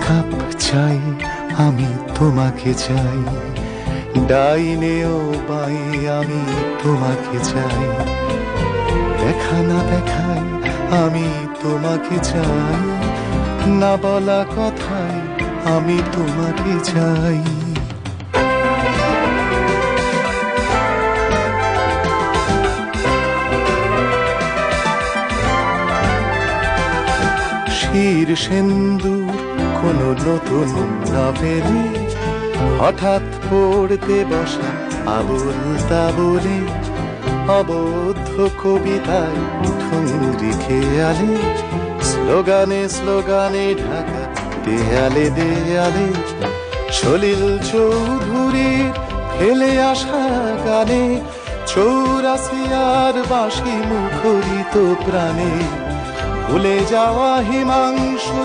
Cup চাই, আমি তোমাকে চাই, ডাইনে ও বাই আমি তোমাকে চাই, দেখা না দেখাই আমি তোমাকে চাই, না বলা কথায় আমি তোমাকে চাই। শির সিন্দুর কোনো নতুন নভেলে, হঠাৎ পড়তে বসা আবুল তাবুলে, অবদ্ধ কবিতায় ঠুংরি খেয়ালে, স্লোগানে স্লোগানে ঢাকা দেয়ালে দেয়ালে, সলিল চৌধুরীর ফেলে আসা গানে, চৌরাসিয়ার বাঁশি মুখরিত প্রাণে, ভুলে যাওয়া হিমাংশু